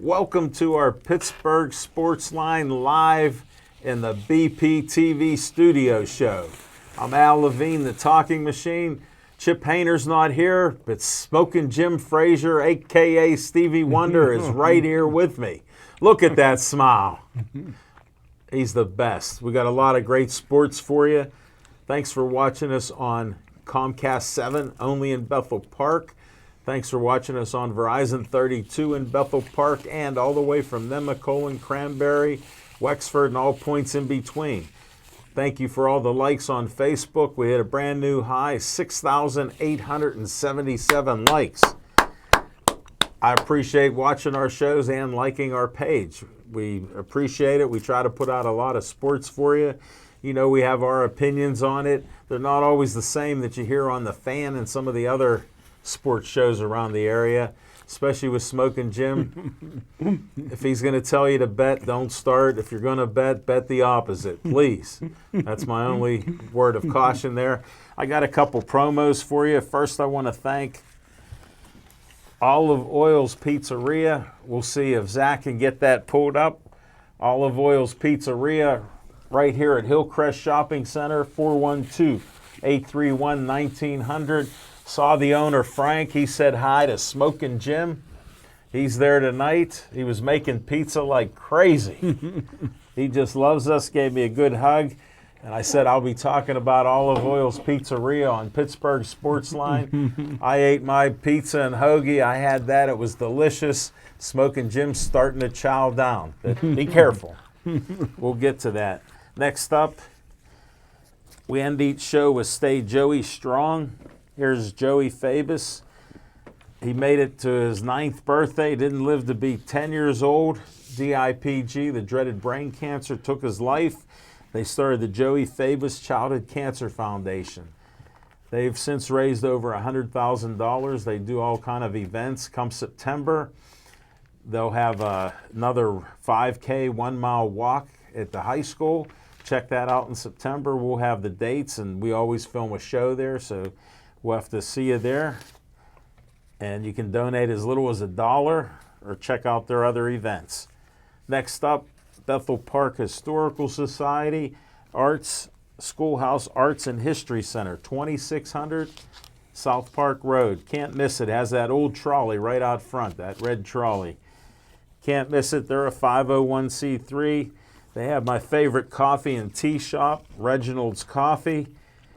Welcome to our Pittsburgh Sports Line live in the BP TV studio show. I'm Al Levine, the talking machine. Chip Hayner's not here, but Smoking Jim Frazier, a.k.a. Stevie Wonder, is right here with me. Look at that smile. He's the best. We got a lot of great sports for you. Thanks for watching us on Comcast 7, only in Bethel Park. Thanks for watching us on Verizon 32 in Bethel Park and all the way from Nemacolin, Cranberry, Wexford, and all points in between. Thank you for all the likes on Facebook. We hit a brand new high, 6,877 likes. I appreciate watching our shows and liking our page. We appreciate it. We try to put out a lot of sports for you. You know, we have our opinions on it. They're not always the same that you hear on The Fan and some of the other sports shows around the area, especially with Smoking Jim. If he's going to tell you to bet, don't start. If you're going to bet the opposite, please. That's my only word of caution there. I got a couple promos for you. First, I want to thank Olive Oil's Pizzeria. We'll see if Zach can get that pulled up. Olive Oil's Pizzeria right here at Hillcrest Shopping Center, 412-831-1900. Saw the owner, Frank. He said hi to Smoking Jim. He's there tonight. He was making pizza like crazy. He just loves us, gave me a good hug. And I said I'll be talking about Olive Oil's Pizzeria on Pittsburgh Sports Line. I ate my pizza and hoagie. I had that. It was delicious. Smoking Jim's starting to chow down. But be careful. We'll get to that. Next up, we end each show with Stay Joey Strong. Here's Joey Fabus. He made it to his 9th birthday, didn't live to be 10 years old. DIPG, the dreaded brain cancer, took his life. They started the Joey Fabus Childhood Cancer Foundation. They've since raised over $100,000. They do all kind of events. Come September, they'll have another 5K, 1-mile walk at the high school. Check that out in September. We'll have the dates, and we always film a show there, so we'll have to see you there. And you can donate as little as $1 or check out their other events. Next up, Bethel Park Historical Society Arts Schoolhouse Arts and History Center, 2600 South Park Road. Can't miss it. Has that old trolley right out front, that red trolley. Can't miss it. They're a 501c3. They have my favorite coffee and tea shop, Reginald's Coffee.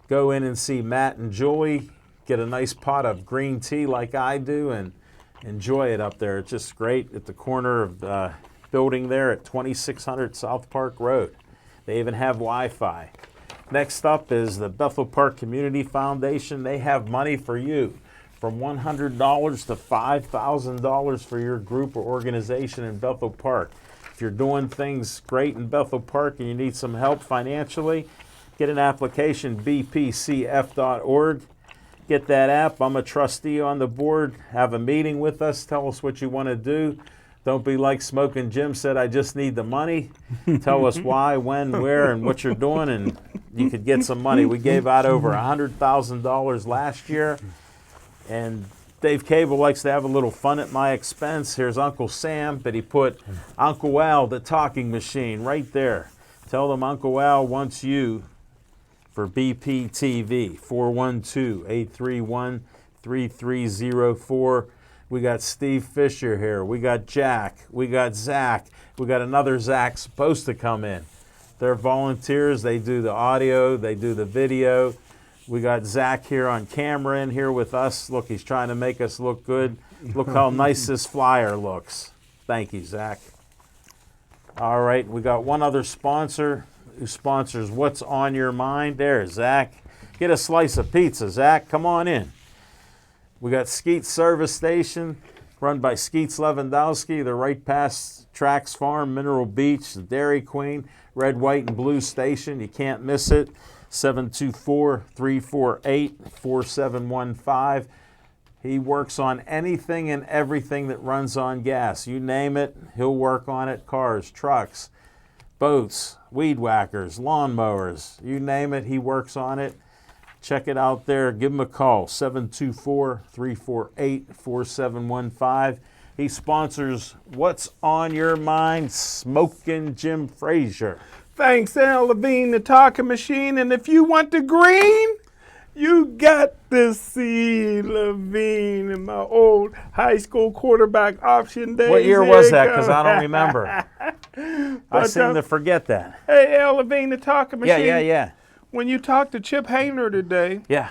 Go in and see Matt and Julie. Get a nice pot of green tea like I do and enjoy it up there. It's just great at the corner of the building there at 2600 South Park Road. They even have Wi-Fi. Next up is the Bethel Park Community Foundation. They have money for you from $100 to $5,000 for your group or organization in Bethel Park. If you're doing things great in Bethel Park and you need some help financially, get an application, bpcf.org. Get that app. I'm a trustee on the board. Have a meeting with us. Tell us what you want to do. Don't be like Smoking Jim said, I just need the money. Tell us why, when, where, and what you're doing, and you could get some money. We gave out over $100,000 last year, and Dave Cable likes to have a little fun at my expense. Here's Uncle Sam, but he put Uncle Al, the talking machine, right there. Tell them Uncle Al wants you for BPTV, 412-831-3304. We got Steve Fisher here. We got Jack. We got Zach. We got another Zach supposed to come in. They're volunteers. They do the audio. They do the video. We got Zach here on camera in here with us. Look, he's trying to make us look good. Look how nice this flyer looks. Thank you, Zach. All right, we got one other sponsor who sponsors What's on Your Mind. There, Zach. Get a slice of pizza, Zach. Come on in. We got Skeets Service Station, run by Skeets Lewandowski. They're right past Trax Farm, Mineral Beach, the Dairy Queen, red, white, and blue station. You can't miss it. 724-348-4715. He works on anything and everything that runs on gas. You name it, he'll work on it. Cars, trucks, boats, weed whackers, lawnmowers, you name it, he works on it. Check it out there. Give him a call, 724-348-4715. He sponsors What's on Your Mind, Smoking Jim Frazier. Thanks, Al Levine, the talking machine. And if you want the green, you got to see Levine in my old high school quarterback option days. What year was that? Because I don't remember. I seem to forget that. Hey, Al Levine, the talking machine. Yeah. When you talked to Chip Hayner today, Yeah.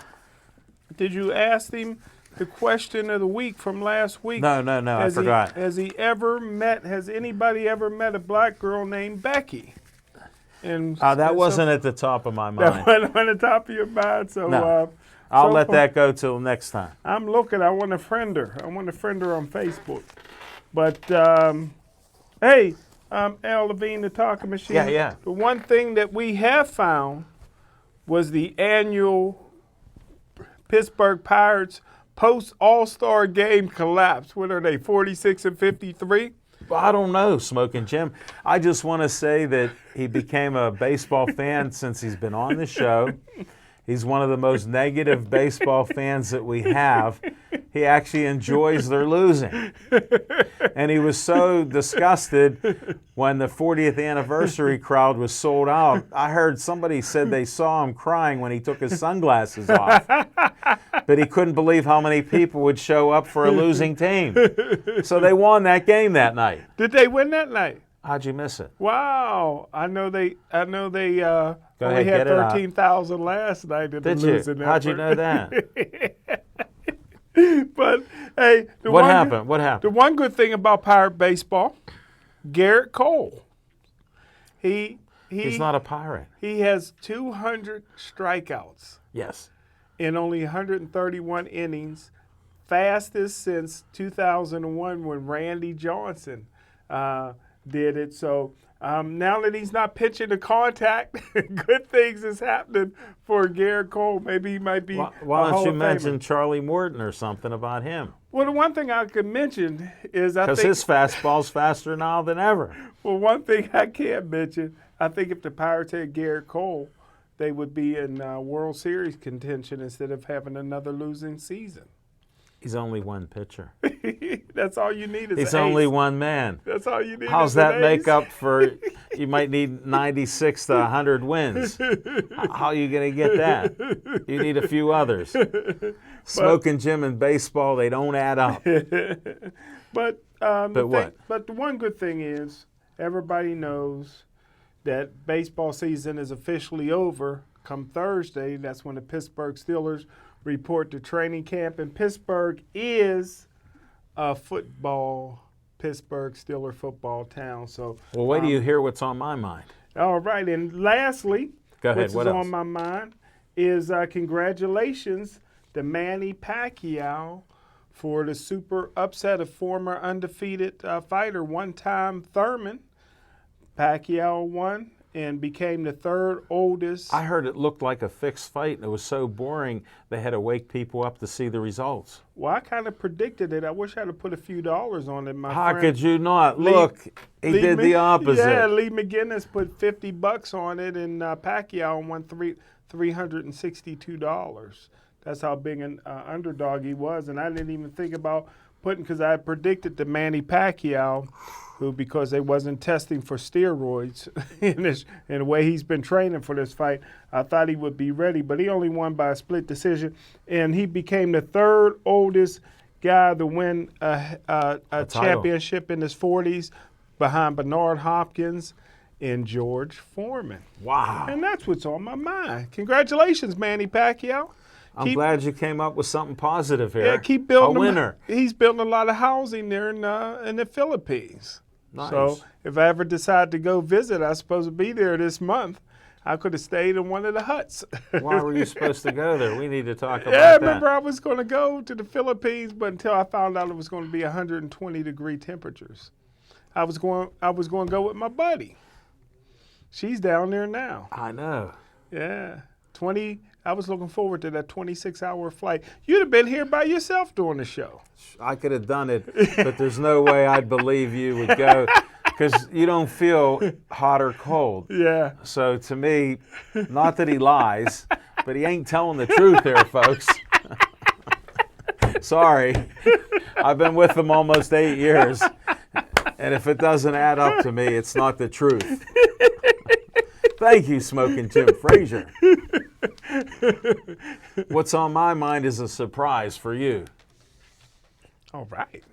did you ask him the question of the week from last week? No, I forgot. Has anybody ever met a black girl named Becky? And That wasn't at the top of my mind. That wasn't on the top of your mind. So No. I'll let that go till next time. I'm looking. I want to friend her. I want to friend her on Facebook. But hey, Al Levine, the talking machine. Yeah. The one thing that we have found was the annual Pittsburgh Pirates post All-Star game collapse. What are they, 46-53? Well, I don't know, Smoking Jim. I just want to say that he became a baseball fan since he's been on the show. He's one of the most negative baseball fans that we have. He actually enjoys their losing. And he was so disgusted when the 40th anniversary crowd was sold out. I heard somebody said they saw him crying when he took his sunglasses off. But he couldn't believe how many people would show up for a losing team. So they won that game that night. Did they win that night? How'd you miss it? Wow. I know they only ahead, had get it out. 13,000 last night at Did the losing you? How'd you know that? But hey, What happened? The one good thing about Pirate baseball, Garrett Cole. He's not a Pirate. He has 200 strikeouts Yes. in only 131 innings, fastest since 2001 when Randy Johnson did it. So now that he's not pitching to contact, good things is happening for Garrett Cole. Maybe he might be. Why don't you mention Charlie Morton or something about him? Well, the one thing I could mention is because his fastball's faster now than ever. Well, one thing I can't mention, I think if the Pirates had Garrett Cole, they would be in World Series contention instead of having another losing season. He's only one pitcher. That's all you need is He's an only ace. one man. That's all you need. How's is that an make ace. up for? You might need 96 to 100 wins. How are you going to get that? You need a few others. Smoking Jim and baseball, they don't add up. But what? But the one good thing is everybody knows that baseball season is officially over. Come Thursday, that's when the Pittsburgh Steelers report to training camp. And Pittsburgh is a Pittsburgh Steeler football town. So, Well, wait till you hear what's on my mind. all right. And lastly, Go ahead. what's What else? on my mind is congratulations to Manny Pacquiao for the super upset of former undefeated fighter, one-time Thurman. Pacquiao won and became the third oldest. I heard it looked like a fixed fight, and it was so boring they had to wake people up to see the results. Well, I kind of predicted it. I wish I'd have put a few dollars on it, my How friend. could you not? Lee- Look, he Lee did Mc- the opposite. Yeah, Lee McGinnis put $50 on it, and Pacquiao won $362. That's how big an underdog he was, and I didn't even think about putting, because I predicted the Manny Pacquiao, who, because they wasn't testing for steroids in the way he's been training for this fight, I thought he would be ready, but he only won by a split decision, and he became the third oldest guy to win a title. championship in his 40s, behind Bernard Hopkins and George Foreman. Wow. And that's what's on my mind. Congratulations, Manny Pacquiao. I'm glad you came up with something positive here. Yeah, keep building. A winner. He's building a lot of housing there in the Philippines. Nice. So if I ever decide to go visit, I'm supposed to be there this month. I could have stayed in one of the huts. Why were you supposed to go there? We need to talk about Yeah, that. remember I was going to go to the Philippines, but until I found out it was going to be 120-degree temperatures, I was going to go with my buddy. She's down there now. I know. Yeah, I was looking forward to that 26-hour flight. You'd have been here by yourself doing the show. I could have done it, but there's no way I'd believe you would go because you don't feel hot or cold. Yeah. So to me, not that he lies, but he ain't telling the truth there, folks. Sorry. I've been with them almost 8 years. And if it doesn't add up to me, it's not the truth. Thank you, Smoking Jim Frazier. What's on my mind is a surprise for you. All right.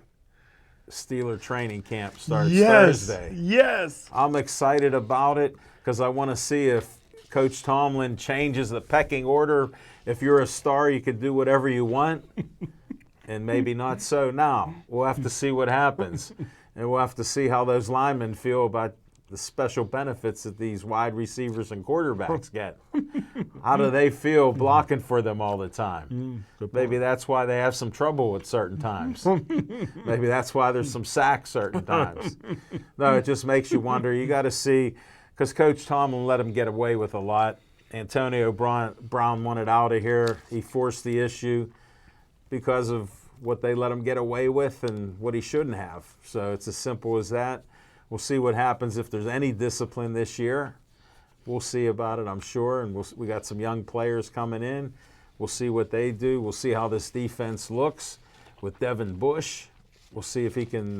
Steeler training camp starts Yes. Thursday. Yes. I'm excited about it because I want to see if Coach Tomlin changes the pecking order. If you're a star, you can do whatever you want, and maybe not so now. We'll have to see what happens, and we'll have to see how those linemen feel about the special benefits that these wide receivers and quarterbacks get. How do they feel blocking for them all the time? Maybe that's why they have some trouble at certain times. Maybe that's why there's some sacks certain times. No, it just makes you wonder. You got to see, because Coach Tomlin let him get away with a lot. Antonio Brown wanted out of here. He forced the issue because of what they let him get away with and what he shouldn't have. So it's as simple as that. We'll see what happens if there's any discipline this year. We'll see about it, I'm sure. And we got some young players coming in. We'll see what they do. We'll see how this defense looks with Devin Bush. We'll see if he can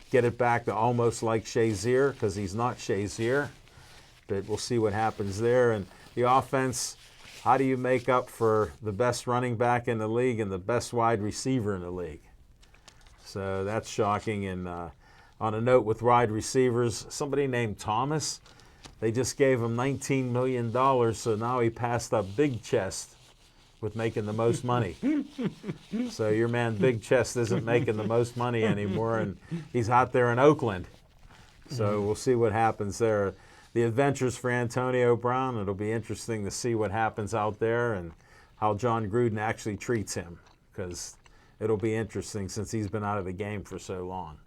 get it back to almost like Shazier, because he's not Shazier. But we'll see what happens there. And the offense, how do you make up for the best running back in the league and the best wide receiver in the league? So that's shocking. And on a note with wide receivers, somebody named Thomas, they just gave him $19 million, so now he passed up Big Chest with making the most money. So your man Big Chest isn't making the most money anymore, and he's out there in Oakland. So we'll see what happens there. The adventures for Antonio Brown, it'll be interesting to see what happens out there and how John Gruden actually treats him, because it'll be interesting since he's been out of the game for so long.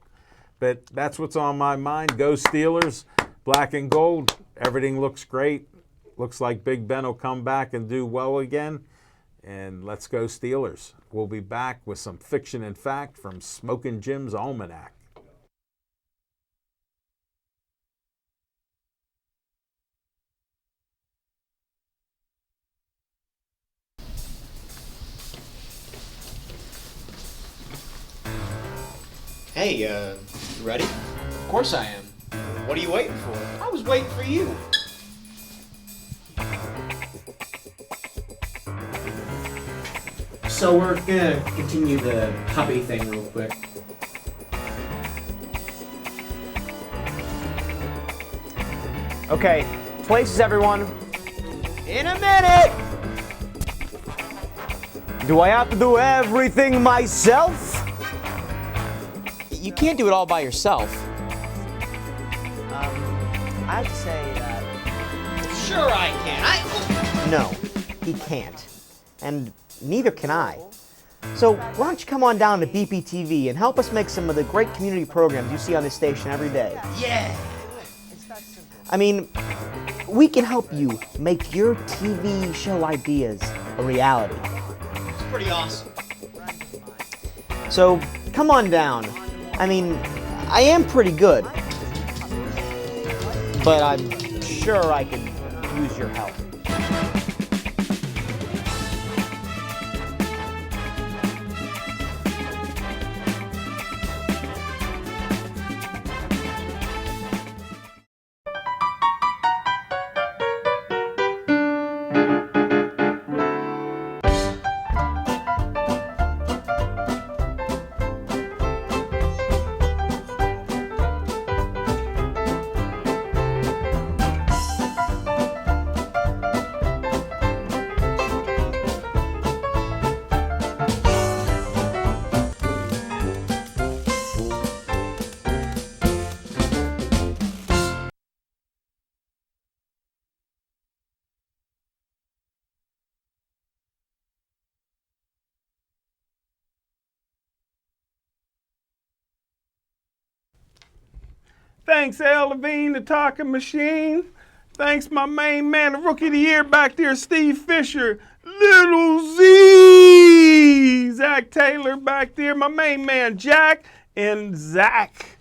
But that's what's on my mind. Go Steelers, black and gold. Everything looks great. Looks like Big Ben will come back and do well again. And let's go Steelers. We'll be back with some fiction and fact from Smoking Jim's Almanac. Hey, you ready? Of course I am. What are you waiting for? I was waiting for you. So we're gonna continue the hobby thing real quick. Okay, places everyone. In a minute! Do I have to do everything myself? You can't do it all by yourself. I have to say that Sure I can. no, he can't. And neither can I. So why don't you come on down to BPTV and help us make some of the great community programs you see on this station every day. Yeah. I mean, we can help you make your TV show ideas a reality. It's pretty awesome. So come on down. I mean, I am pretty good, but I'm sure I could use your help. Thanks, Al Levine, the talking machine. Thanks, my main man, the rookie of the year back there, Steve Fisher. Little Z, Zach Taylor back there. My main man, Jack, and Zach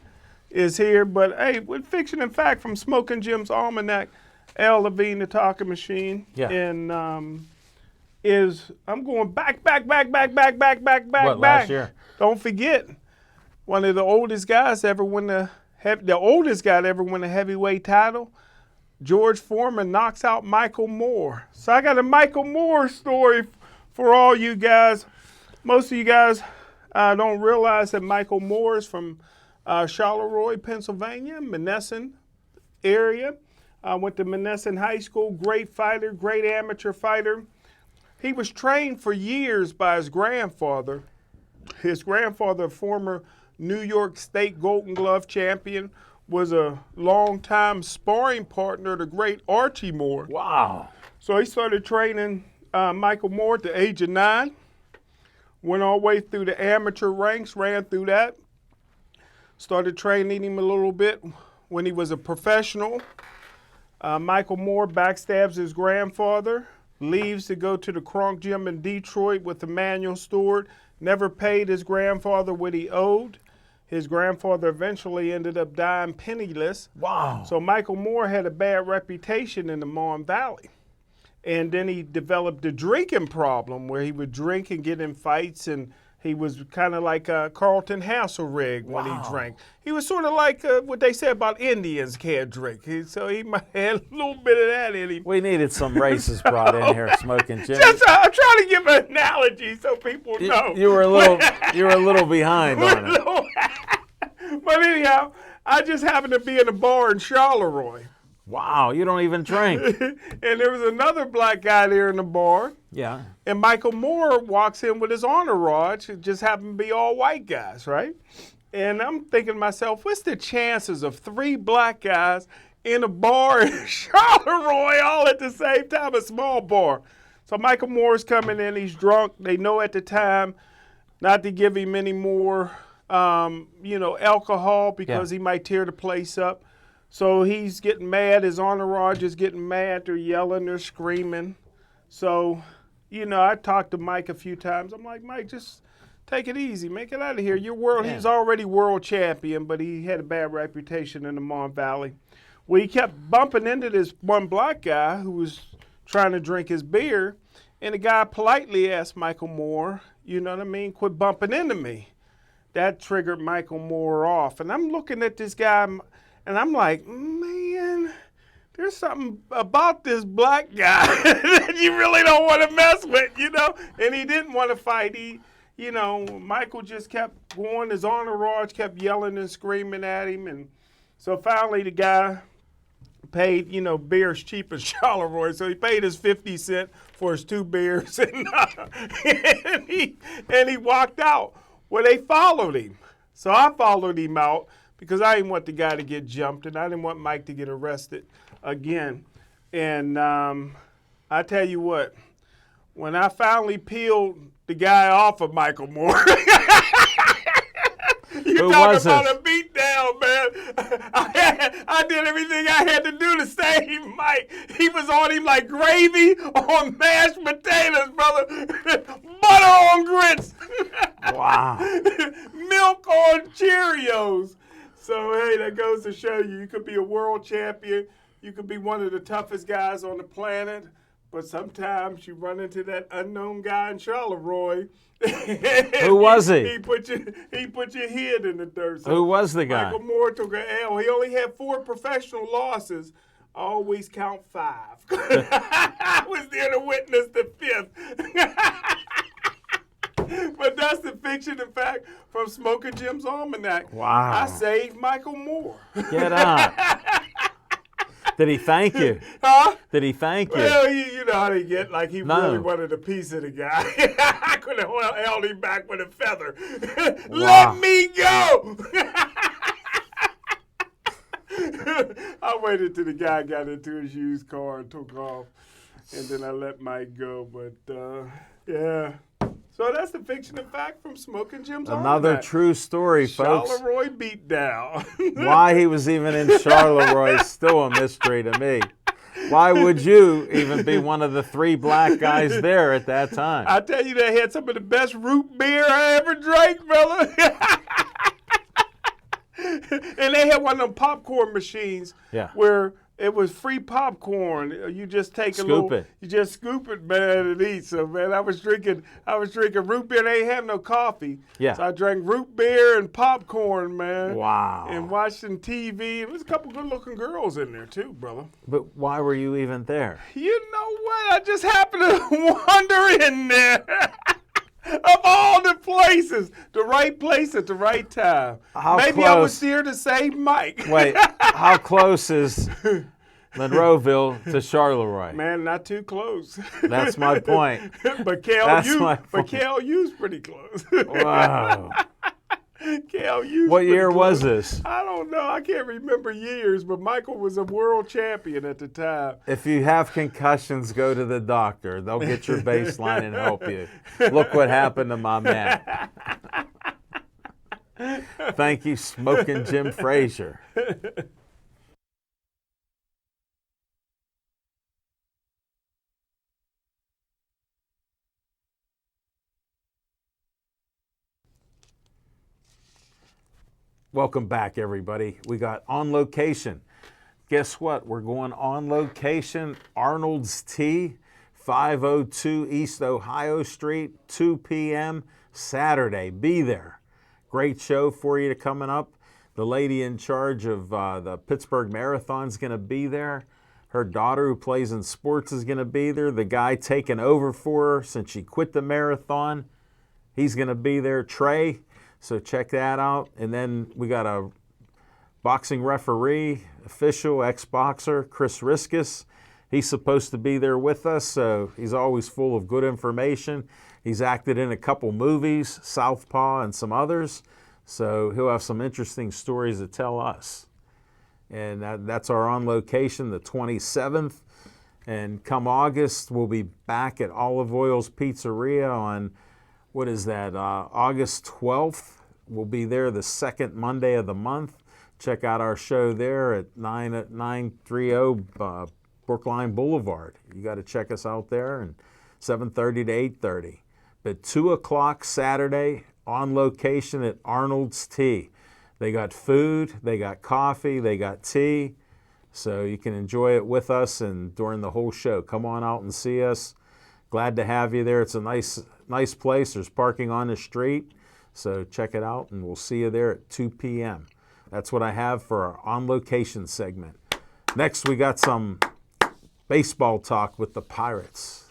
is here. But hey, with fiction and fact from Smoking Jim's Almanac, Al Levine, the talking machine. Yeah. And I'm going back. What, last year? don't forget, one of the oldest guys to ever win the oldest guy to ever win a heavyweight title, George Foreman knocks out Michael Moore. So I got a Michael Moore story for all you guys. Most of you guys don't realize that Michael Moore is from Charleroi, Pennsylvania, Monessen area. Went to Monessen High School. Great fighter, great amateur fighter. He was trained for years by his grandfather. His grandfather, former New York State Golden Glove champion, was a longtime sparring partner of the great Archie Moore. Wow. So he started training Michael Moore at the age of 9. Went all the way through the amateur ranks, ran through that. Started training him a little bit when he was a professional. Michael Moore backstabs his grandfather, leaves to go to the Kronk Gym in Detroit with Emmanuel Stewart. Never paid his grandfather what he owed. His grandfather eventually ended up dying penniless. Wow. So Michael Moore had a bad reputation in the Mon Valley. And then he developed a drinking problem where he would drink and get in fights, and he was kind of like Carlton Hasselrig when he drank. He was sort of like what they say about Indians can't drink. So he might have a little bit of that in him. We needed some races brought in here, Smoking Jim. I'm trying to give an analogy so people know. You were a little behind on it. But anyhow, I just happened to be in a bar in Charleroi. Wow, you don't even drink. And there was another black guy there in the bar. Yeah. And Michael Moore walks in with his entourage. It just happened to be all white guys, right? And I'm thinking to myself, what's the chances of 3 black guys in a bar in Charleroi all at the same time, a small bar? So Michael Moore's coming in. He's drunk. They know at the time not to give him any more, alcohol because he might tear the place up. So he's getting mad. His entourage is getting mad. They're yelling. They're screaming. So, I talked to Mike a few times. I'm like, Mike, just take it easy. Make it out of here. He's already world champion, but he had a bad reputation in the Mon Valley. Well, he kept bumping into this one black guy who was trying to drink his beer, and the guy politely asked Michael Moore, quit bumping into me. That triggered Michael Moore off. And I'm looking at this guy, and I'm like, man, there's something about this black guy that you really don't want to mess with, And he didn't want to fight. Michael just kept going. His entourage kept yelling and screaming at him. And so finally the guy paid, beer's cheap in Charleroi. So he paid his 50 cents for his 2 beers. And he walked out. Well, they followed him. So I followed him out, because I didn't want the guy to get jumped, and I didn't want Mike to get arrested again. And I tell you what, when I finally peeled the guy off of Michael Moore, you talk about a beat down, man. I did everything I had to do to save Mike. He was on him like gravy on mashed potatoes, brother. Butter on grits. Wow. Milk on Cheerios. So, hey, that goes to show you could be a world champion. You could be one of the toughest guys on the planet. But sometimes you run into that unknown guy in Charleroi. Who was he? He put your head in the dirt. So Who was the guy? Michael Moore took an L. He only had 4 professional losses. Always count 5. I was there to witness the 5th. But that's the fiction and fact from Smoking Jim's Almanac. Wow. I saved Michael Moore. Get out. Did he thank you? Huh? Did he thank you? Well, you know how they get, like he really wanted a piece of the guy. I could have held him back with a feather. Let me go! I waited till the guy got into his used car and took off, and then I let Mike go. But, yeah. So that's the fiction and fact from Smoking Jim's Another Almanac. True story, folks. Charleroi beatdown. Why he was even in Charleroi is still a mystery to me. Why would you even be one of the 3 black guys there at that time? I tell you, they had some of the best root beer I ever drank, brother. And they had one of them popcorn machines where It was free popcorn. You just take a Scoop little, it. you just scoop it, man, and eat. So, man, I was drinking root beer. They ain't have no coffee. Yeah. So I drank root beer and popcorn, man. Wow. And watching TV. There was a couple good-looking girls in there too, brother. But why were you even there? You know what? I just happened to wander in there. Of all the places, the right place at the right time. How Maybe I was close- here to save Mike. Wait, how close is Monroeville to Charleroi? Man, not too close. That's my point. But That's my point. KLU's pretty close. Wow. KLU's What pretty year was close. this? I don't know. I can't remember years, but Michael was a world champion at the time. If you have concussions, go to the doctor. They'll get your baseline and help you. Look what happened to my man. Thank you, Smoking Jim Frazier. Welcome back, everybody. We got On Location. Guess what? We're going on location. Arnold's Tea, 502 East Ohio Street, 2 p.m. Saturday. Be there. Great show for you coming up. The lady in charge of the Pittsburgh Marathon is going to be there. Her daughter, who plays in sports, is going to be there. The guy taking over for her since she quit the marathon, he's going to be there. Trey. So check that out. And then we got a boxing referee, official, ex-boxer, Chris Riskus. He's supposed to be there with us, so he's always full of good information. He's acted in a couple movies, Southpaw and some others, so he'll have some interesting stories to tell us. And that's our On Location, the 27th. And come August, we'll be back at Olive Oil's Pizzeria on, what is that, August 12th. We'll be there the second Monday of the month. Check out our show there at 930 Brookline Boulevard. You got to check us out there, and 7:30 to 8:30. But 2 o'clock Saturday, On Location at Arnold's Tea. They got food, they got coffee, they got tea, so you can enjoy it with us and during the whole show. Come on out and see us. Glad to have you there. It's a nice place. There's parking on the street, so check it out, and we'll see you there at 2 p.m. That's what I have for our On Location segment. Next, we got some baseball talk with the Pirates.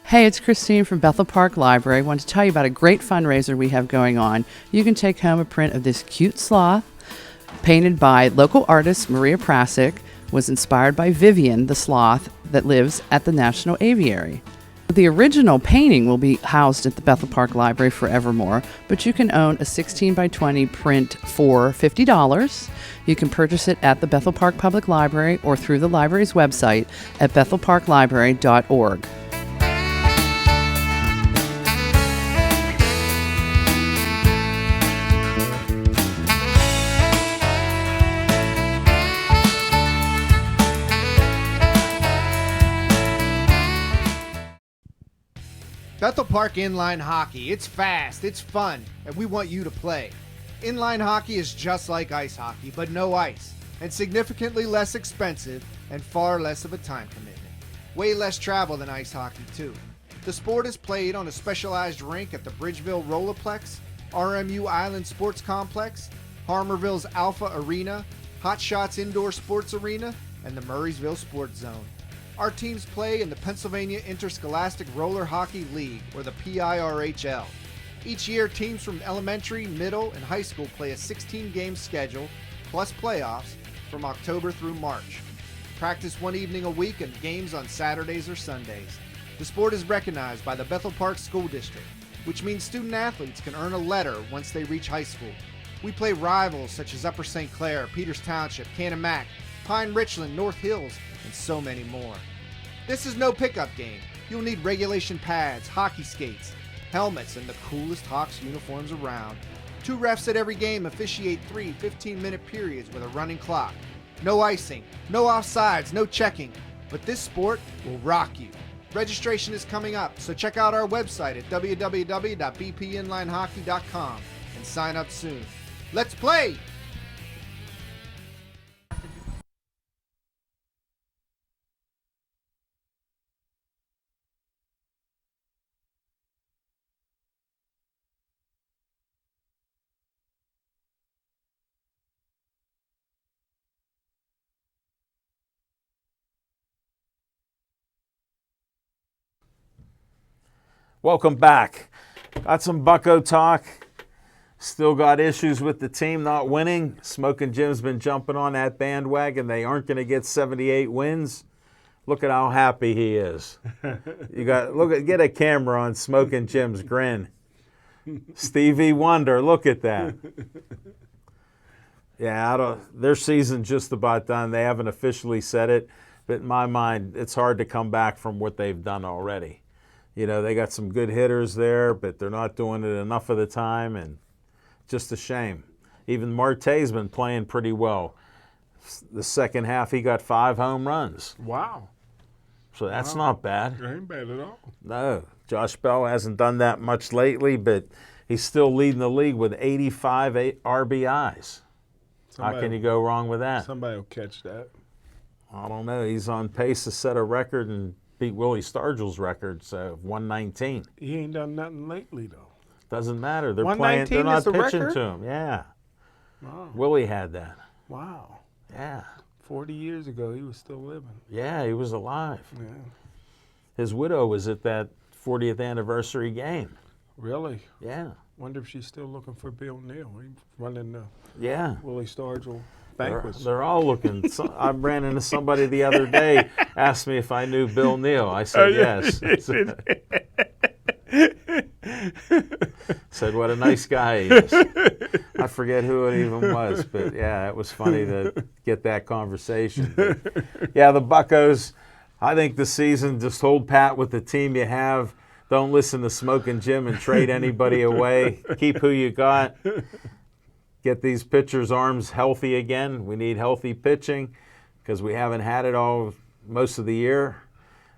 Hey, it's Christine from Bethel Park Library. I want to tell you about a great fundraiser we have going on. You can take home a print of this cute sloth, painted by local artist Maria Prasic, was inspired by Vivian, the sloth that lives at the National Aviary. The original painting will be housed at the Bethel Park Library forevermore, but you can own a 16 by 20 print for $50. You can purchase it at the Bethel Park Public Library or through the library's website at bethelparklibrary.org. Bethel Park Inline Hockey. It's fast, it's fun, and we want you to play. Inline hockey is just like ice hockey, but no ice, and significantly less expensive and far less of a time commitment. Way less travel than ice hockey, too. The sport is played on a specialized rink at the Bridgeville Rollerplex, RMU Island Sports Complex, Harmerville's Alpha Arena, Hot Shots Indoor Sports Arena, and the Murraysville Sports Zone. Our teams play in the Pennsylvania Interscholastic Roller Hockey League, or the PIRHL. Each year, teams from elementary, middle, and high school play a 16-game schedule, plus playoffs, from October through March. Practice one evening a week and games on Saturdays or Sundays. The sport is recognized by the Bethel Park School District, which means student athletes can earn a letter once they reach high school. We play rivals such as Upper St. Clair, Peters Township, Canon-Mac, Pine Richland, North Hills, and so many more. This is no pickup game. You'll need regulation pads, hockey skates, helmets, and the coolest Hawks uniforms around. 2 refs at every game officiate 3 15-minute periods with a running clock. No icing, no offsides, no checking. But this sport will rock you. Registration is coming up, so check out our website at www.bpinlinehockey.com and sign up soon. Let's play! Welcome back. Got some Bucko talk. Still got issues with the team not winning. Smoking Jim's been jumping on that bandwagon. They aren't going to get 78 wins. Look at how happy he is. Get a camera on Smoking Jim's grin. Stevie Wonder, look at that. Yeah, their season's just about done. They haven't officially said it, but in my mind, it's hard to come back from what they've done already. You know, they got some good hitters there, but they're not doing it enough of the time, and just a shame. Even Marte's been playing pretty well. The second half, he got 5 home runs. Wow. So that's not bad. That ain't bad at all. No. Josh Bell hasn't done that much lately, but he's still leading the league with 85 RBIs. How can you go wrong with that? Somebody will catch that. I don't know. He's on pace to set a record and beat Willie Stargell's record, so 119. He ain't done nothing lately, though. Doesn't matter. They're playing. 119 They're not is the pitching record? to him. Yeah. Wow. Willie had that. Wow. Yeah. 40 years ago, he was still living. Yeah, he was alive. Yeah. His widow was at that 40th anniversary game. Really? Yeah. Wonder if she's still looking for Bill Neal. He's running the Yeah. Willie Stargell They're, banquets. they're all looking. I ran into somebody the other day, asked me if I knew Bill Neal. I said yes. Said what a nice guy he is. I forget who it even was, but yeah, it was funny to get that conversation. But yeah, the Buccos, I think the season, just hold pat with the team you have. Don't listen to Smoking Jim and trade anybody away. Keep who you got. Get these pitchers' arms healthy again. We need healthy pitching because we haven't had it all most of the year.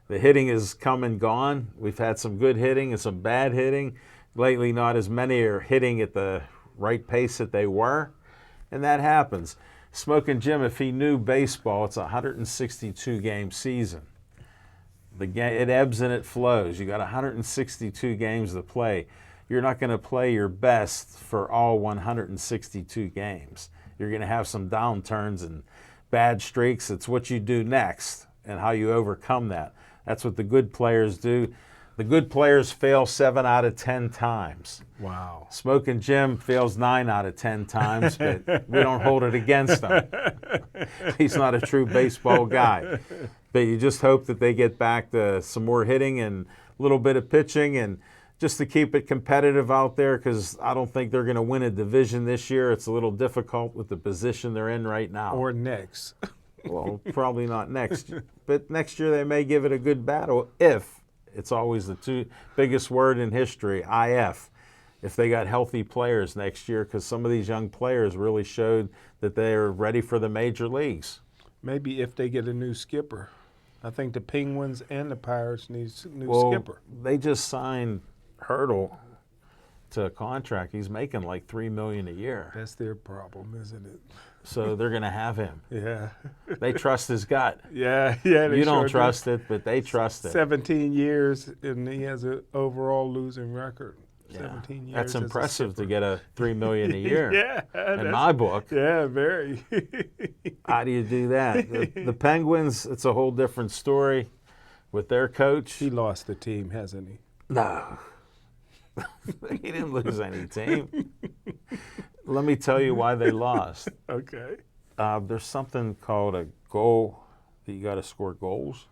The hitting has come and gone. We've had some good hitting and some bad hitting. Lately, not as many are hitting at the right pace that they were, and that happens. Smoking Jim, if he knew baseball, it's a 162-game season. It ebbs and it flows. You got 162 games to play. You're not going to play your best for all 162 games. You're going to have some downturns and bad streaks. It's what you do next and how you overcome that. That's what the good players do. The good players fail 7 out of 10 times. Wow. Smoking Jim fails 9 out of 10 times, but we don't hold it against him. He's not a true baseball guy. But you just hope that they get back to some more hitting and a little bit of pitching, and just to keep it competitive out there, because I don't think they're going to win a division this year. It's a little difficult with the position they're in right now. Or next. Well, probably not next year. But next year they may give it a good battle if, it's always the two biggest word in history, if they got healthy players next year, because some of these young players really showed that they're ready for the major leagues. Maybe if they get a new skipper. I think the Penguins and the Pirates need a new skipper. They just signed Hurdle to a contract. He's making like $3 million a year. That's their problem, isn't it? So they're going to have him. Yeah. They trust his gut. Yeah. They You don't sure trust do. it, but they trust it. 17 years, and he has an overall losing record. Yeah. 17 years. That's as a impressive to skipper. get a $3 million a year. Yeah. In that's- my book. Yeah, very. How do you do that? The Penguins, it's a whole different story with their coach. He lost the team, hasn't he? No. He didn't lose any team. Let me tell you why they lost. Okay. There's something called a goal that you got to score goals.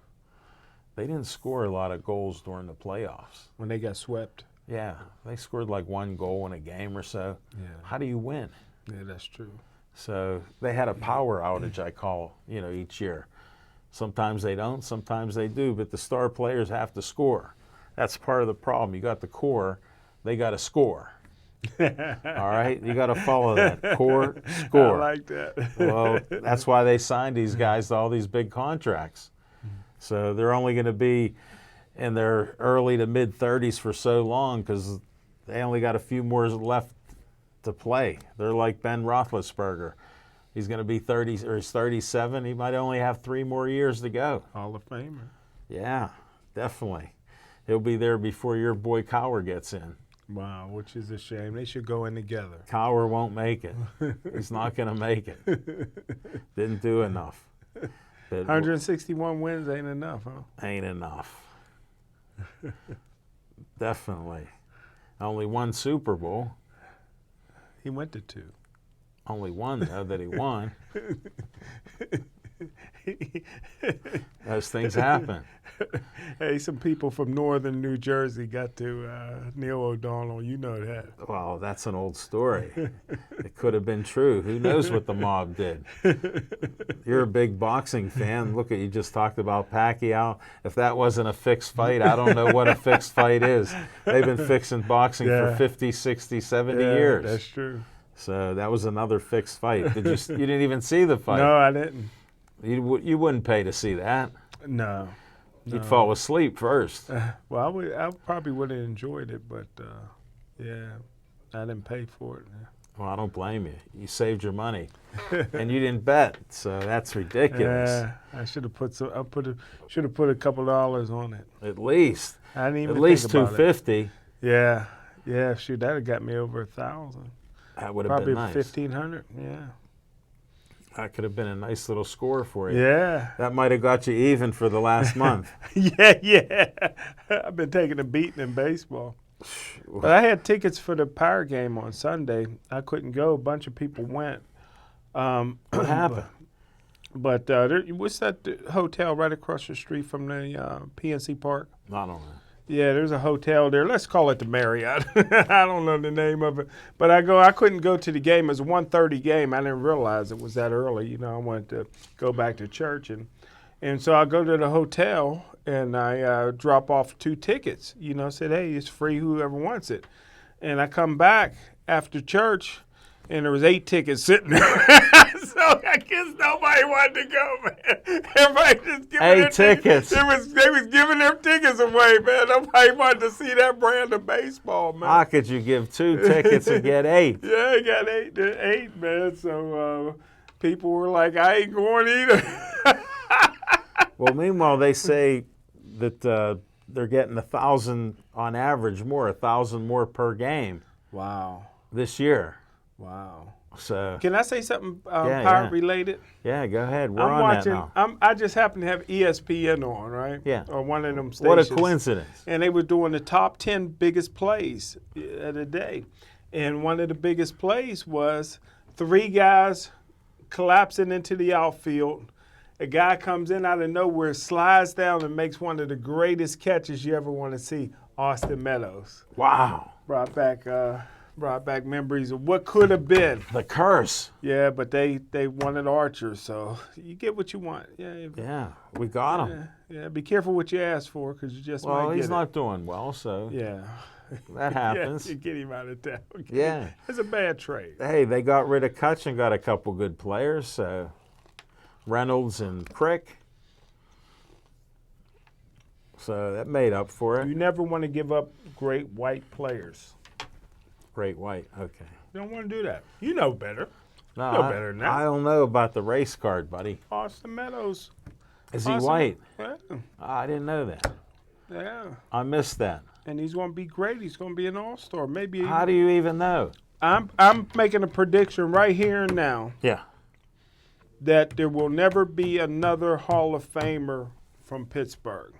They didn't score a lot of goals during the playoffs. When they got swept. Yeah, they scored like 1 goal in a game or so. Yeah. How do you win? Yeah, that's true. So they had a power outage, I call, each year. Sometimes they don't, sometimes they do, but the star players have to score. That's part of the problem. You got the core, they got to score. All right, you got to follow that. Core, score. I like that. Well, that's why they signed these guys to all these big contracts. So they're only going to be in their early to mid 30s for so long because they only got a few more left to play. They're like Ben Roethlisberger. He's going to be 30 or he's 37. He might only have 3 more years to go. Hall of Famer. Yeah, definitely. He'll be there before your boy Cowher gets in. Wow, which is a shame. They should go in together. Cowher won't make it. He's not going to make it. Didn't do enough. But 161 wins ain't enough, huh? ain't enough. Definitely. Only 1 Super Bowl. He went to 2. Only 1, though, that he won. Those things happen. Hey, some people from northern New Jersey got to Neil O'Donnell. You know that. Well, that's an old story. It could have been true. Who knows what the mob did? You're a big boxing fan. Look at you just talked about Pacquiao. If that wasn't a fixed fight, I don't know what a fixed fight is. They've been fixing boxing for 50, 60, 70 years. That's true. So that was another fixed fight. You didn't even see the fight. No, I didn't. You wouldn't pay to see that. No. You'd fall asleep first. Well, I probably would have enjoyed it, but yeah, I didn't pay for it. Well, I don't blame you. You saved your money, and you didn't bet, so that's ridiculous. Yeah, I should have put some. Should have put a couple dollars on it. At least. I didn't even At least think about $250. it. Yeah. Shoot, that'd have got me over 1,000. That would have Probably been nice. 1,500. Yeah. That could have been a nice little score for you. Yeah. That might have got you even for the last month. Yeah. I've been taking a beating in baseball. But I had tickets for the Power game on Sunday. I couldn't go. A bunch of people went. What happened? But what's that hotel right across the street from the PNC Park? I don't know. Yeah, there's a hotel there. Let's call it the Marriott. I don't know the name of it. But I couldn't go to the game. It was a 1:30 game. I didn't realize it was that early. You know, I wanted to go back to church. And so I go to the hotel, and I drop off 2 tickets. You know, said, hey, it's free, whoever wants it. And I come back after church, and there was 8 tickets sitting there. So I guess nobody wanted to go, man. Everybody just giving 8 their tickets. They was giving their tickets away, man. Nobody wanted to see that brand of baseball, man. How could you give 2 tickets and get 8? Yeah, I got 8, man. So people were like, I ain't going either. Well, meanwhile, they say that they're getting 1,000 on average more, 1,000 more per game Wow. this year. Wow. So Can I say something Yeah, pirate related? yeah, go ahead. We're I'm on watching. that now. I just happen to have ESPN on, right? Yeah. Or one of them What stations. a coincidence. And they were doing the top 10 biggest plays of the day. And one of the biggest plays was 3 guys collapsing into the outfield. A guy comes in out of nowhere, slides down, and makes one of the greatest catches you ever want to see. Austin Meadows Wow. brought back memories of what could have been. The curse. Yeah, but they wanted Archer, so you get what you want. Yeah. Yeah, we got him. Yeah. Be careful what you ask for, because you just Well, might he's get not doing well, so it. Yeah. that happens. Yeah, you get him out of town. Yeah. It's a bad trade. Hey, they got rid of Kutch and got a couple good players, so Reynolds and Crick. So that made up for You it. never want to give up great white players. Great White, okay. You don't want to do that. You know better. No, know better than that. I don't know about the race card, buddy. Austin Meadows. Is he Austin- white? Yeah. I didn't know that. Yeah. I missed that. And he's going to be great. He's going to be an all-star. Maybe. How do you even know? I'm making a prediction right here and now Yeah. that there will never be another Hall of Famer from Pittsburgh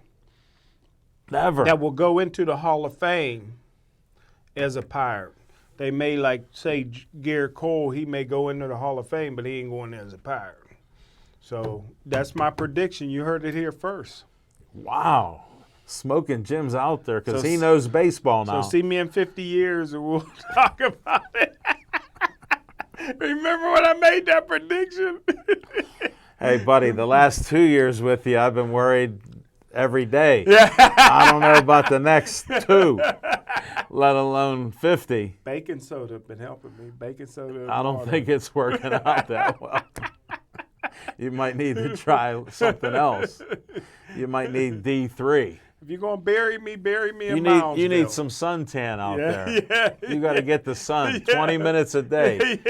Never. that will go into the Hall of Fame as a Pirate. They may, like, say, Garrett Cole, he may go into the Hall of Fame, but he ain't going there as a Pirate. So that's my prediction. You heard it here first. Wow. Smoking Jim's out there because So he knows baseball now. So see me in 50 years and we'll talk about it. Remember when I made that prediction? Hey, buddy, the last 2 years with you, I've been worried every day. I don't know about the next 2, let alone 50. Baking soda been helping me. Baking soda. and I don't water. think it's working out that well. You might need to try something else. You might need D3. If you're gonna bury me in You Moundsville. need some suntan out there. Yeah. You got to get the sun 20 minutes a day.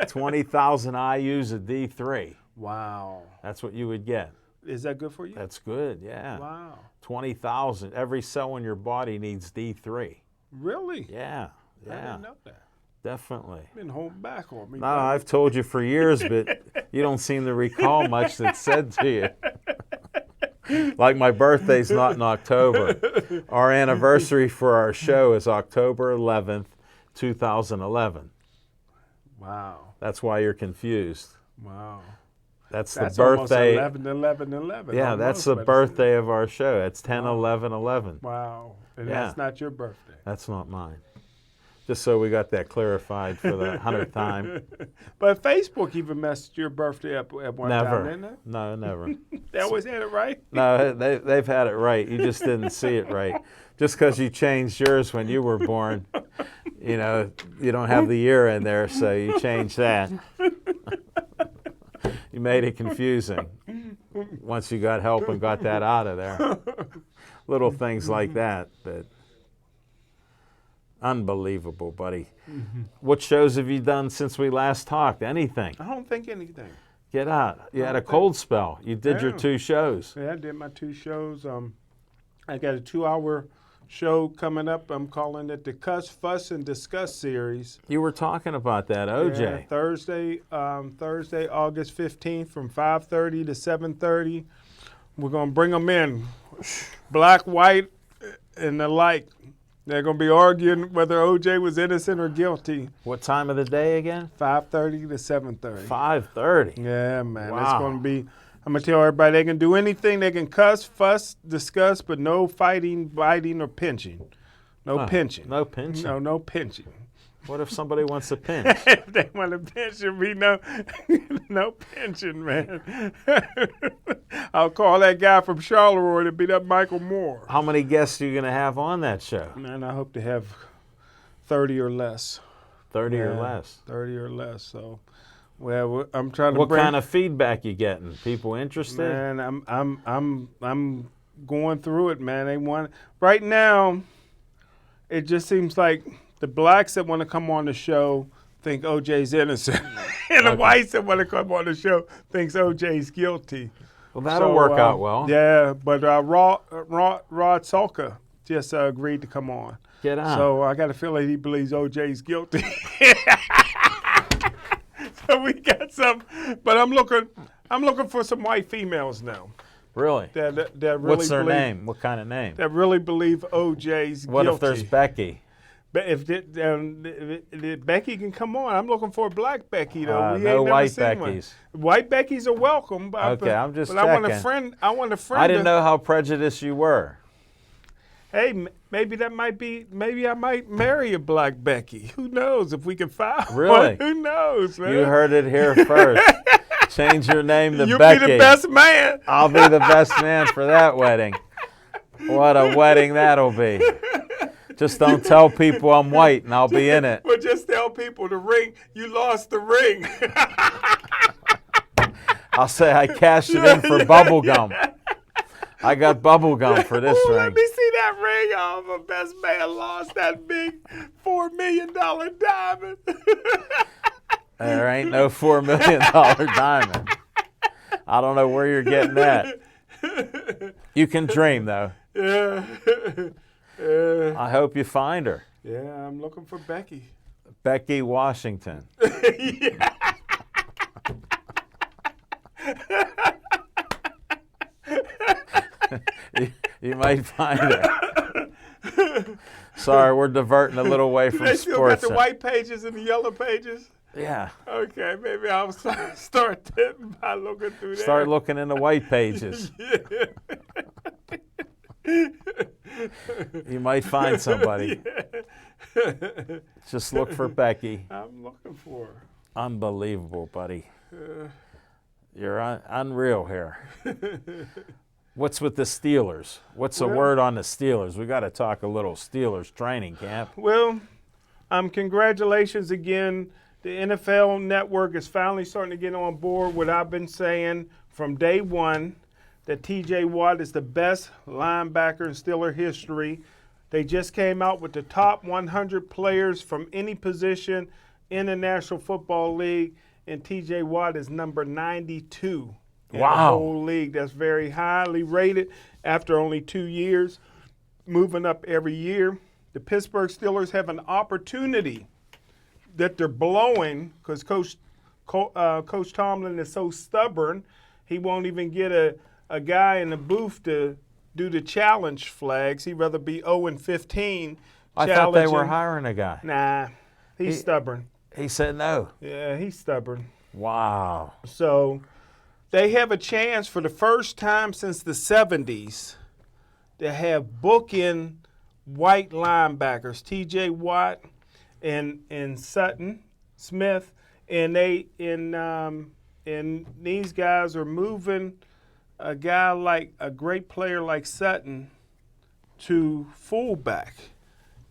20,000 IUs of D3. Wow. That's what you would get. Is that good for you? That's good, yeah. Wow. 20,000. Every cell in your body needs D3. Really? Yeah, I yeah, didn't know that. definitely. Been holding back on me. No, I've told you for years, but you don't seem to recall much that's said to you. Like my birthday's not in October. Our anniversary for our show is October 11th, 2011. Wow. That's why you're confused. Wow. That's That's the birthday. almost 11. Yeah, almost, that's the but it's- birthday of our show. It's 10/11/11. Wow. And Yeah. that's not your birthday. That's not mine. Just so we got that clarified for the 100th time. But Facebook even messed your birthday up at one time, Never. didn't they? No, never. They always had it right. No, they've had it right. You just didn't see it right. Just because you changed yours when you were born, you know, you don't have the year in there, so you changed that. You made it confusing once you got help and got that out of there. Little things like that, but unbelievable, buddy. What shows have you done since we last talked? Anything? I don't think anything. Get out. You had a cold spell. You did your Yeah. 2 shows. Yeah, I did my 2 shows. I got a 2-hour show coming up. I'm calling it the Cuss, Fuss, and Discuss series. You were talking about that, OJ. Yeah, Thursday, August 15th from 5:30 to 7:30. We're going to bring them in, black, white, and the like. They're going to be arguing whether OJ was innocent or guilty. What time of the day again? 5:30 to 7:30. 5:30. Yeah, man. It's Wow. going to be, I'm going to tell everybody they can do anything. They can cuss, fuss, discuss, but no fighting, biting, or pinching. No pinching. No pinching. No pinching. What if somebody wants to pinch? If they want to pinch it, we know no pinching, man. I'll call that guy from Charleroi to beat up Michael Moore. How many guests are you going to have on that show? Man, I hope to have 30 or less. 30 or Yeah, less. 30 or less. So, well, I'm trying to What bring. kind of feedback you getting? People interested? Man, I'm going through it, man. They want right now. It just seems like the blacks that want to come on the show think OJ's innocent, and the whites that want to come on the show thinks OJ's guilty. Well, that'll work out well. Yeah, but Rod Salka just agreed to come on. Get on. So I got a feeling he believes OJ's guilty. So we got some, but I'm looking for some white females now Really? that really What's their believe, name? What kind of name? that really believe OJ's What guilty. if there's Becky? But if the Becky can come on, I'm looking for a black Becky though. We No ain't never white seen one. Beckys. White Beckies are welcome. Okay, I'm just But I want a checking. friend. I want a friend. I didn't to- know how prejudiced you were. Hey, maybe that might be. Maybe I might marry a black Becky. Who knows if we can find Really? one? Who knows, man? You heard it here first. Change your name to You'll Becky. be the best man. I'll be the best man for that wedding. What a wedding that'll be. Just don't tell people I'm white and I'll be in it. But just tell people the ring. You lost the ring. I'll say I cashed it in for bubble gum. I got bubble gum for this Ooh, ring. let me see that ring. Oh, my best man lost that big $4 million diamond. There ain't no $4 million diamond. I don't know where you're getting that. You can dream, though. Yeah. I hope you find her. Yeah, I'm looking for Becky. Becky Washington. You might find her. Sorry, we're diverting a little away from They still got sports. the white pages and the yellow pages? Yeah. Okay, maybe I'll start that by looking through that. Start looking in the white pages. You might find somebody. Just look for Becky. I'm looking for her. Unbelievable, buddy. You're unreal here. What's with the Steelers? What's the word on the Steelers? We got to talk a little Steelers training camp. Well, congratulations again. The NFL Network is finally starting to get on board what I've been saying from day one, that T.J. Watt is the best linebacker in Steeler history. They just came out with the top 100 players from any position in the National Football League, and T.J. Watt is number 92 in the whole league. That's very highly rated after only 2 years, moving up every year. The Pittsburgh Steelers have an opportunity that they're blowing because Coach Tomlin is so stubborn. He won't even get a guy in the booth to do the challenge flags. He'd rather be 0-15. I thought they were challenging. hiring a guy. Nah, he's stubborn. He said no. Yeah, he's stubborn. Wow. So they have a chance for the first time since the 70s to have bookend white linebackers, T.J. Watt and Sutton Smith, and these guys are moving a guy like a great player like Sutton to fullback,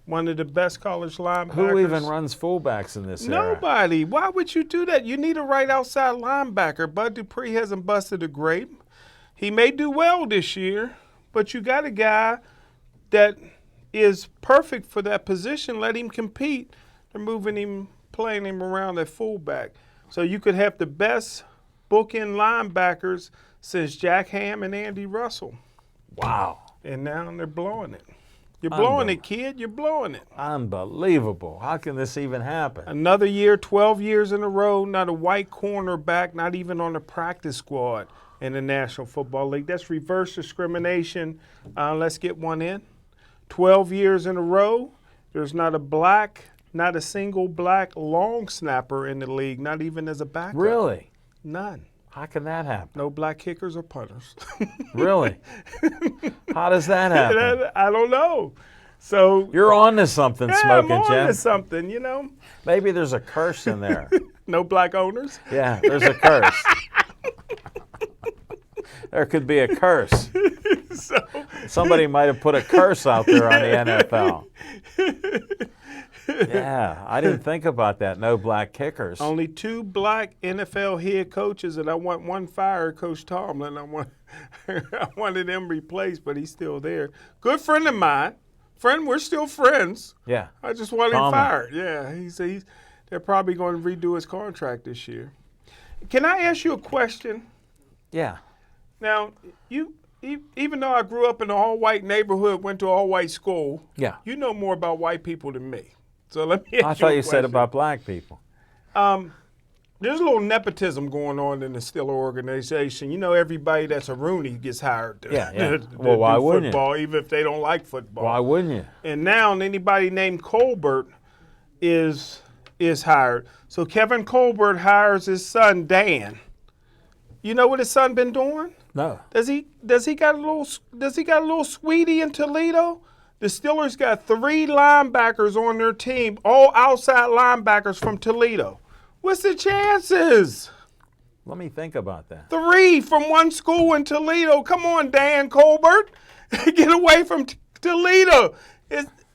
one of the best college linebackers. Who even runs fullbacks in this era? Nobody. Why would you do that? You need a right outside linebacker. Bud Dupree hasn't busted a grape. He may do well this year, but you got a guy that is perfect for that position. Let him compete. They're moving him, playing him around at fullback. So you could have the best bookend linebackers since Jack Ham and Andy Russell. Wow. And now they're blowing it. You're blowing it, kid. You're blowing it. Unbelievable. How can this even happen? Another year, 12 years in a row, not a white cornerback, not even on the practice squad in the National Football League. That's reverse discrimination. Let's get one in. 12 years in a row, there's not a single black long snapper in the league, not even as a backup. Really? None. How can that happen? No black kickers or punters. Really? How does that happen? I don't know. So You're on to something, yeah, Smoking I'm on Jim. to something, you know. Maybe there's a curse in there. No black owners. Yeah, there's a curse. There could be a curse. Somebody might have put a curse out there on the NFL. Yeah, I didn't think about that. No black kickers. Only 2 black NFL head coaches, and I want one fired, Coach Tomlin. I wanted him replaced, but he's still there. Good friend of mine. We're still friends. Yeah. I just want him Tomlin. fired. Yeah, they're probably going to redo his contract this year. Can I ask you a question? Yeah. Now, even though I grew up in an all-white neighborhood, went to all-white school, Yeah. you know more about white people than me. So let me ask I you thought a you said question. about black people. There's a little nepotism going on in the Steeler organization. You know, everybody that's a Rooney gets hired to, Yeah, yeah. to Well, why do wouldn't you? football, even if they don't like football. Why wouldn't you? And now anybody named Colbert is hired. So Kevin Colbert hires his son Dan. You know what his son been doing? No. Does he got a little sweetie in Toledo? The Steelers got 3 linebackers on their team, all outside linebackers from Toledo. What's the chances? Let me think about that. 3 from one school in Toledo. Come on, Dan Colbert. Get away from Toledo.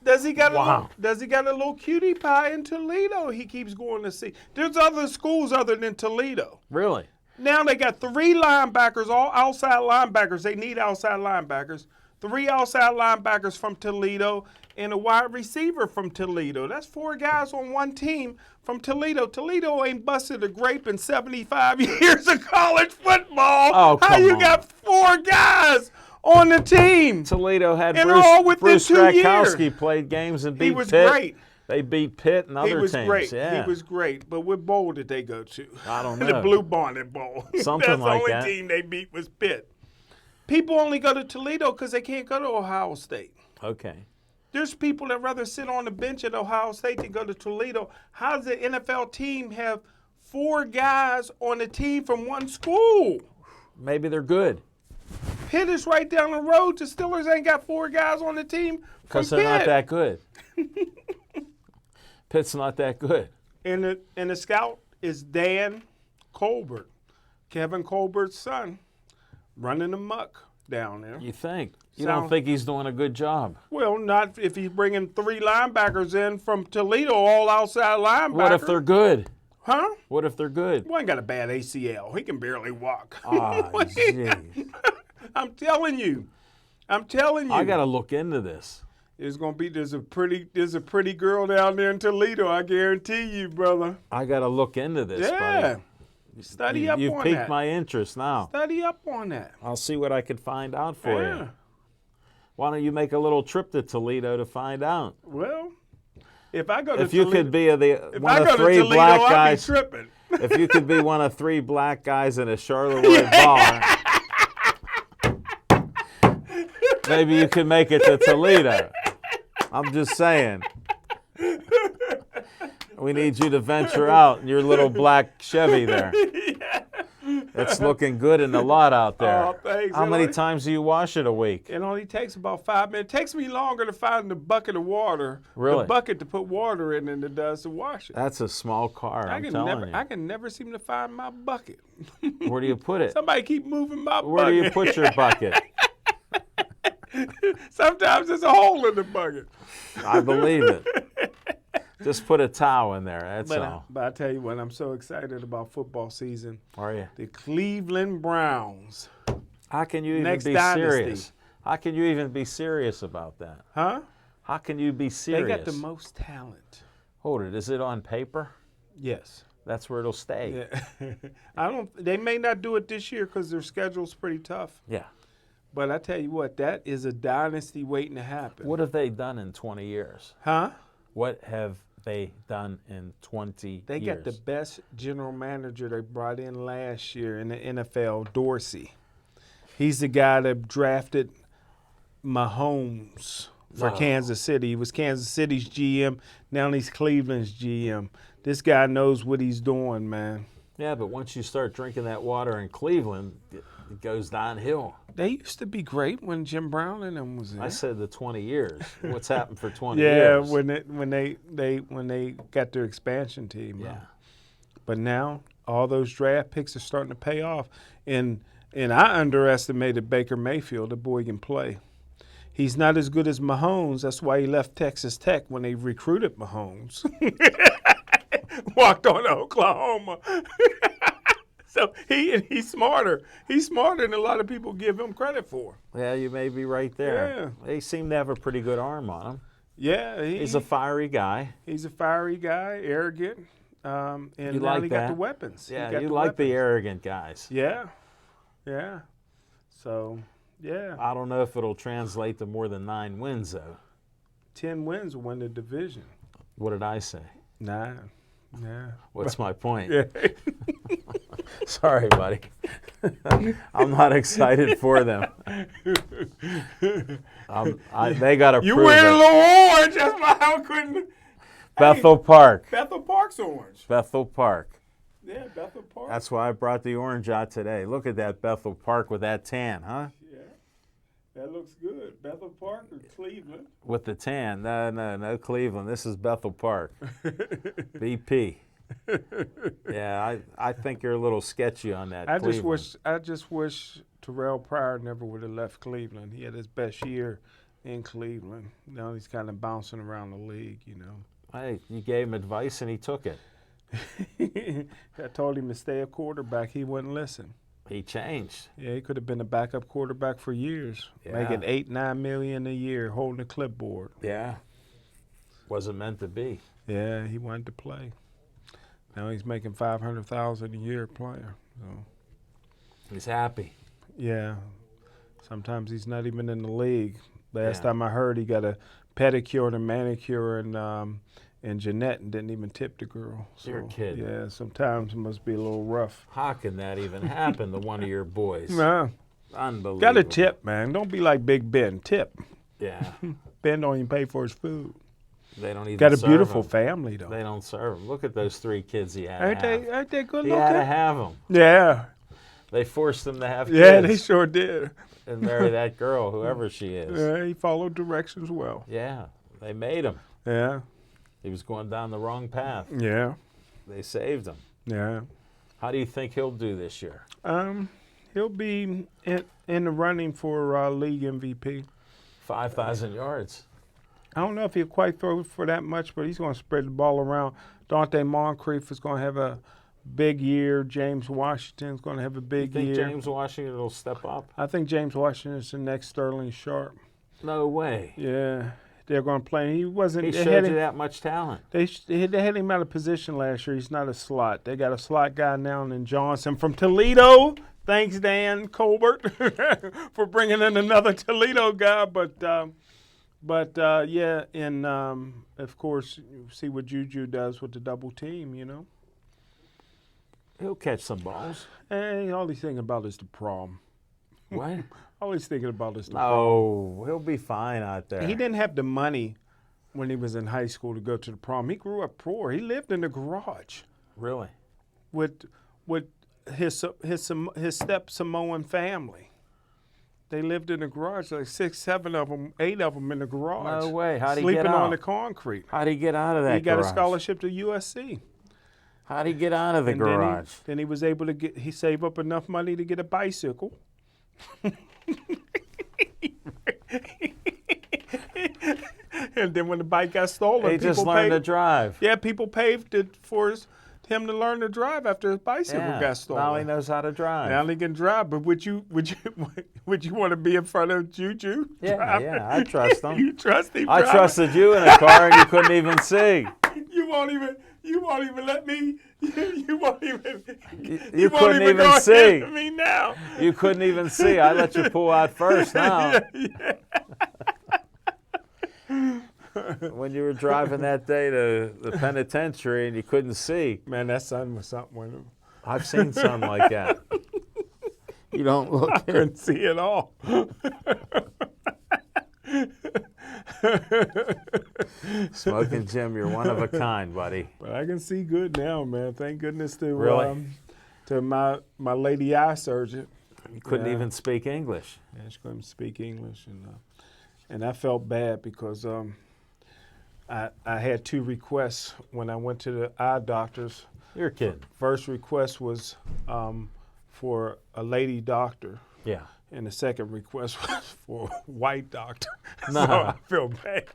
Does he got a little cutie pie in Toledo he keeps going to see? There's other schools other than Toledo. Really? Now they got 3 linebackers, all outside linebackers. They need outside linebackers. 3 outside linebackers from Toledo and a wide receiver from Toledo. That's 4 guys on one team from Toledo. Toledo ain't busted a grape in 75 years of college football. Oh, How come you on. got 4 guys on the team? Toledo had And all within Bruce 2 Strakowski years. played games and beat He was Pitt. great. They beat Pitt and other He was teams. great. Yeah. He was great. But what bowl did they go to? I don't The know. Blue Bonnet Bowl. Something That's like the that. only team they beat was Pitt. People only go to Toledo because they can't go to Ohio State. Okay. There's people that rather sit on the bench at Ohio State than go to Toledo. How does the NFL team have 4 guys on the team from one school? Maybe they're good Pitt is right down the road. The Steelers ain't got 4 guys on the team from because they're not Pitt. that good. Pitt's not that good. And the scout is Dan Colbert, Kevin Colbert's son, running amok down there. You think? You Sound- don't think he's doing a good job? Well, not if he's bringing 3 linebackers in from Toledo, all outside linebackers. What if they're good? Huh? What if they're good? One got a bad ACL. He can barely walk. Ah, jeez. I'm telling you. I'm telling you. I got to look into this. There's a pretty girl down there in Toledo. I guarantee you, brother. I got to look into this, Yeah. buddy. Study up You've on piqued that. my interest now. Study up on that. I'll see what I can find out for Yeah. you. Why don't you make a little trip to Toledo to find out? Well, if I go to If you Toledo, could be if one I of go to 3 Toledo, black I'll guys, be tripping. if you could be one of 3 black guys in a Charleroi bar, maybe you could make it to Toledo. I'm just saying. We need you to venture out in your little black Chevy there. It's looking good in the lot out there. Oh, thanks. How many times do you wash it a week? It only takes about 5 minutes. It takes me longer to find the bucket of water, Really? the bucket to put water in than it does to wash it. That's a small car, I'm telling you. I can never seem to find my bucket. Where do you put it? Somebody keep moving my Where bucket. do you put your bucket? Sometimes there's a hole in the bucket. I believe it. Just put a towel in there, that's all. But I tell you what, I'm so excited about football season. Are you? The Cleveland Browns. How can you even Next be dynasty. serious? How can you even be serious about that? Huh? How can you be serious? They got the most talent. Hold it. Is it on paper? Yes. That's where it'll stay. Yeah. They may not do it this year because their schedule's pretty tough. Yeah. But I tell you what, that is a dynasty waiting to happen. What have they done in 20 years? Huh? What have they done in 20 They years? got the best general manager they brought in last year in the NFL, Dorsey. He's the guy that drafted Mahomes for Kansas City. He was Kansas City's GM. Now he's Cleveland's GM. This guy knows what he's doing, man. Yeah, but once you start drinking that water in Cleveland, it goes downhill. They used to be great when Jim Brown and them was there. I said the 20 years. What's happened for 20 yeah, years? when they got their expansion team. Yeah. But now all those draft picks are starting to pay off. And I underestimated Baker Mayfield. The boy can play. He's not as good as Mahomes. That's why he left Texas Tech when they recruited Mahomes. Walked on to Oklahoma. So he's smarter. He's smarter than a lot of people give him credit for. Yeah, you may be right there. They seem to have a pretty good arm on him. Yeah, He's a fiery guy. He's a fiery guy, arrogant, and You now like he got that? the weapons. He Yeah, got you the like the weapons. arrogant guys. Yeah, yeah. So, yeah, I don't know if it'll translate to more than 9 wins, though. 10 wins will win the division. What did I say? 9. Yeah. What's my point? Yeah. Sorry, buddy. I'm not excited for them. They got to You prove wearing a it. little orange. That's why I couldn't. Bethel Park. Bethel Park's orange. Bethel Park. Yeah, Bethel Park. That's why I brought the orange out today. Look at that Bethel Park with that tan, huh? Yeah, that looks good. Bethel Park or Cleveland? With the tan. No, Cleveland. This is Bethel Park. BP. Yeah, I think you're a little sketchy on that. I Cleveland. just wish Terrell Pryor never would have left Cleveland. He had his best year in Cleveland. Now he's kind of bouncing around the league, you know. Hey, you gave him advice and he took it. I told him to stay a quarterback. He wouldn't listen. He changed. Yeah, he could have been a backup quarterback for years, Yeah. making $8-9 million a year, holding a clipboard. Yeah. Wasn't meant to be. Yeah, he wanted to play. Now he's making $500,000 a year player. So He's happy. yeah, sometimes he's not even in the league. Last Yeah. time I heard, he got a pedicure and a manicure in Jeanette and didn't even tip the girl. So, You're kidding. Yeah, sometimes it must be a little rough. How can that even happen to one of your boys? Nah, Unbelievable. got to tip, man. Don't be like Big Ben. Tip. Yeah. Ben don't even pay for his food. They don't even Got a serve beautiful him. family though. They don't serve him. Look at those 3 kids he had to Ain't have. they good He had to looking? have them. Yeah, They forced him to have yeah, they kids sure did. and marry that girl, whoever she is. Yeah, he followed directions well. Yeah. They made him. Yeah, He was going down the wrong path. yeah, They saved him. yeah. How do you think he'll do this year? He'll be in the running for league MVP. 5,000 yards. I don't know if he'll quite throw for that much, but he's going to spread the ball around. Dante Moncrief is going to have a big year. James Washington's going to have a big Think year. James Washington will step up? I think James Washington is the next Sterling Sharp. No way. Yeah, they're going to play. He wasn't. He they showed had you him- that much talent. They had him out of position last year. He's not a slot. They got a slot guy now in Johnson from Toledo. Thanks, Dan Colbert, for bringing in another Toledo guy. But yeah, and of course, you see what Juju does with the double team. You know, He'll catch some balls. hey, all he's thinking about is the prom. What? All he's thinking about is the prom. No, he'll be fine out there. He didn't have the money when he was in high school to go to the prom. He grew up poor. He lived in the garage Really? with his step Samoan family. They lived in the garage, like 6, 7 of them, 8 of them in the garage. No way. How'd he sleeping get on out? the concrete. How'd he get out of that He got garage? a scholarship to USC. How'd he get out of the And garage? Then he was able to he saved up enough money to get a bicycle. And then when the bike got stolen, He just people learned to paid. drive. Yeah, people paved it for him to learn to drive after his bicycle Yeah, got stolen. now he knows how to drive. Now he can drive, but would you want to be in front of Juju? Yeah, driving? yeah, I trust him. You trust him? I driving? trusted you in a car and you couldn't even see. You won't even let me. You won't even. You won't couldn't even go ahead see. of me now. You couldn't even see. I let you pull out first now. When you were driving that day to the penitentiary and you couldn't see. Man, that sun was something. With him. I've seen some like that. You don't look it. Couldn't see at all. Smoking Jim, you're one of a kind, buddy. But I can see good now, man. Thank goodness to Really? To my lady eye surgeon. You couldn't Yeah. even speak English. Yeah, she couldn't speak English, and I felt bad because I had 2 requests when I went to the eye doctors. You're kidding. First request was for a lady doctor, Yeah. and the second request was for a white doctor. No. So I feel bad.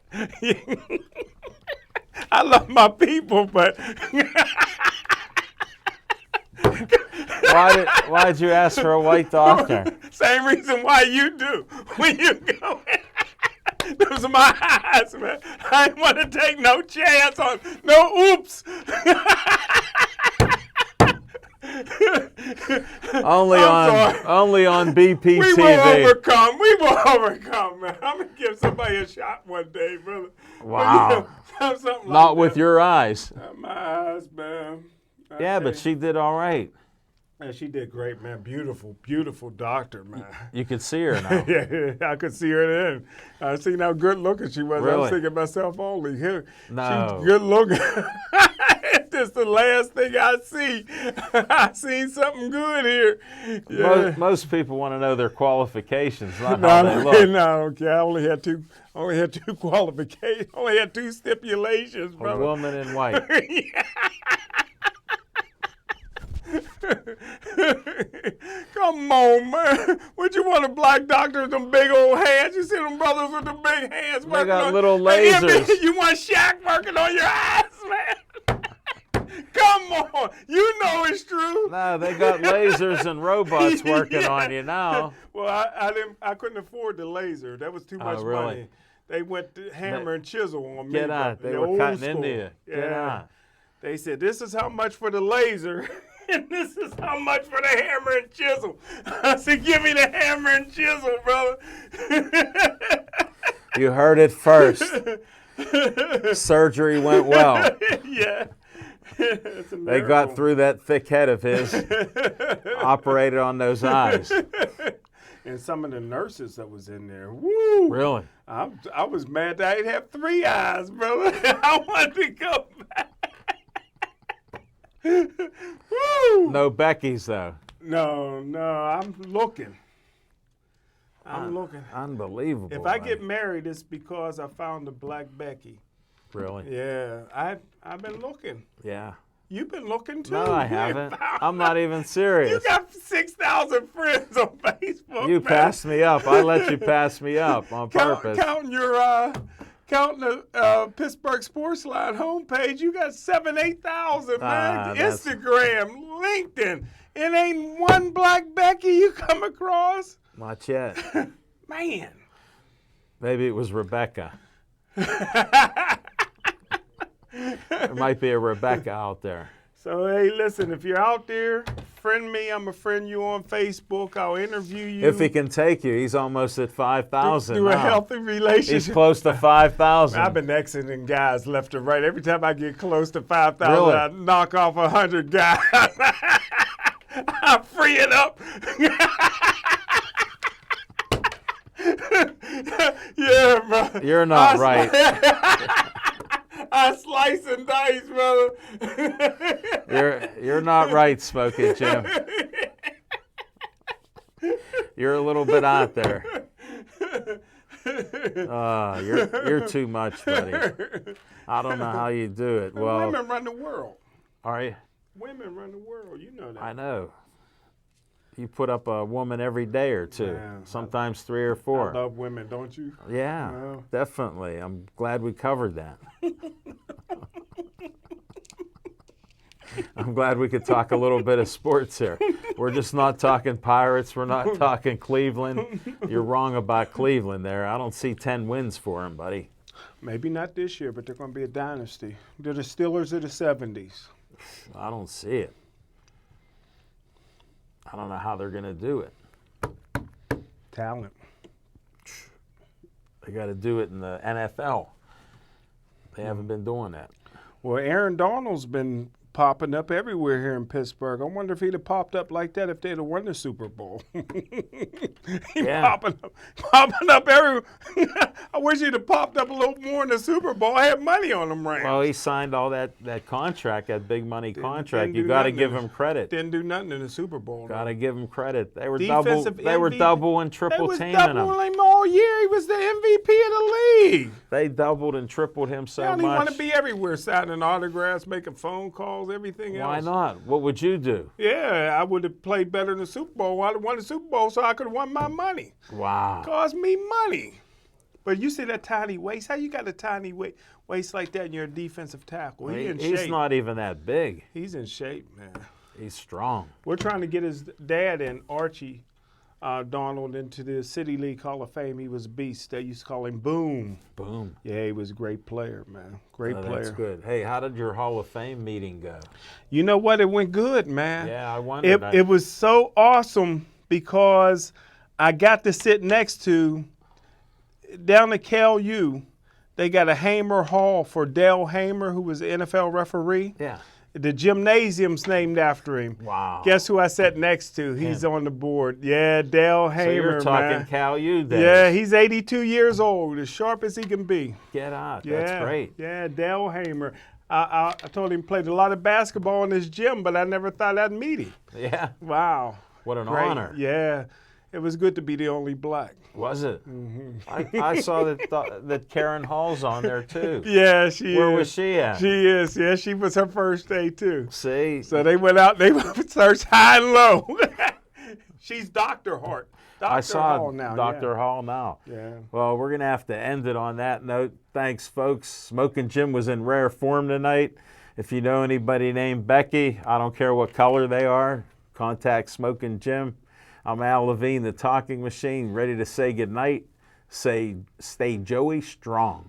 I love my people, but Why'd you ask for a white doctor? same reason why you do when you go in. Those are my eyes, man. I ain't want to take no chance on no oops. Only I'm sorry. only on We will BPTV. overcome. We will overcome, man. I'm gonna give somebody a shot one day, brother. Wow. Something Not like with that. your eyes. My eyes, man. I Yeah, tell but you. she did all right. Man, she did great, man. Beautiful, beautiful doctor, man. You could see her now. Yeah, I could see her then. I seen how good looking she was. I Really? was thinking myself only. Here, No. she's good looking. This the last thing I see. I seen something good here. Yeah. Most people want to know their qualifications, not No, how I they don't look. care. No, I don't care. I only had two qualifications. Only had 2 stipulations, A brother. woman in white. Come on, man. Would you want a black doctor with them big old hands? You see them brothers with the big hands They working got on little Hey, lasers. you want Shaq working on your eyes, man? Come on. You know it's true. No, they got lasers and robots working on you now. Well, I couldn't afford the laser. That was too much really? money. They went to hammer and chisel on me. Get out. brother. They The were old cutting school. into you. Get Yeah. out. They said, this is how much for the laser, and this is how much for the hammer and chisel. I said, give me the hammer and chisel, brother. You heard it first. Surgery went well. Yeah. It's a They got miracle. through that thick head of his, operated on those eyes. And some of the nurses that was in there, woo. Really? I was mad that I didn't have 3 eyes, brother. I wanted to go back. Woo. No Becky's, though. No, I'm looking. I'm looking. Unbelievable. If I man. get married, it's because I found a black Becky. Really? Yeah, I've been looking. Yeah. You've been looking too. No, I You haven't. found- I'm not even You serious. got 6,000 friends on Facebook. You man. passed me up. I let you pass me up on purpose. Counting your counting the Pittsburgh Sports Line homepage, you got 8,000, man. that's- Instagram, LinkedIn. It ain't one Black Becky you come across. Not yet. Man. Maybe it was Rebecca. There might be a Rebecca out there. So, hey, listen, if you're out there, friend me. I'm going to friend you on Facebook. I'll interview you. If he can take you, he's almost at 5,000 through a now. healthy relationship. He's close to 5,000. I've been exiting guys left and right. Every time I get close to 5,000, Really? I knock off 100 guys. I free it up. Yeah, bro. You're not right. I slice and dice, brother. You're not right, Smoking Jim. You're a little bit out there. You're too much, buddy. I don't know how you do it. Well, Women run the world. all right, Women run the world. You know that. I know. You put up a woman every day or two, Yeah. sometimes 3 or 4. I love women, don't you? Yeah, Well. definitely. I'm glad we covered that. I'm glad we could talk a little bit of sports here. We're just not talking Pirates. We're not talking Cleveland. You're wrong about Cleveland there. I don't see 10 wins for him, buddy. Maybe not this year, but they're going to be a dynasty. They're the Steelers of the 70s. I don't see it. I don't know how they're going to do it. Talent. They got to do it in the NFL. They haven't been doing that. Well, Aaron Donald's been popping up everywhere here in Pittsburgh. I wonder if he'd have popped up like that if they'd have won the Super Bowl. Yeah. popping up everywhere. I wish he'd have popped up a little more in the Super Bowl. I had money on them, Rams. Well, he signed all that contract, that big money contract. didn't You do got to nothing give in him credit. Didn't do nothing in the Super Bowl. Got to give him credit. They were Defensive double and They triple was teaming doubling him. him all year. He was the MVP of the league. They doubled and tripled him so I don't even much. want to be everywhere, signing autographs, making phone calls, everything else. Why not? What would you do? Yeah, I would have played better in the Super Bowl. I'd have won the Super Bowl so I could have won my money. Wow. Cost me money. But you see that tiny waist? How you got a tiny waist like that and you're a defensive tackle? He's He's not even that big. He's in shape, man. He's strong. We're trying to get his dad and Archie Donald into the City League Hall of Fame. He was a beast. They used to call him Boom. Boom. Yeah, he was a great player, man. Great Oh, player. that's good. Hey, how did your Hall of Fame meeting go? You know what? It went good, man. Yeah, I wondered. It was so awesome because I got to sit next to, down at KLU, they got a Hamer Hall for Dale Hamer, who was an NFL referee. Yeah. The gymnasium's named after him. Wow. Guess who I sat next to? He's on the board. Yeah, Dale Hamer, So you're talking man. Cal U days. Yeah, he's 82 years old, as sharp as he can be. Get out. Yeah, That's great. Yeah, Dale Hamer. I told him he played a lot of basketball in his gym, but I never thought I'd meet him. Yeah. Wow. What an Great. honor. Yeah. It was good to be the only black. Was it? Mm-hmm. I saw that Karen Hall's on there too. Yeah, she Where is. was she at? She is. Yeah, she was her first day too. See? So they went out, they searched high and low. She's Dr. Hart. Dr. I saw Hall now. Dr. Hall now. Yeah. Well, we're going to have to end it on that note. Thanks, folks. Smoking Jim was in rare form tonight. If you know anybody named Becky, I don't care what color they are, contact Smoking Jim. I'm Al Levine, the talking machine, ready to say goodnight. Stay Joey strong.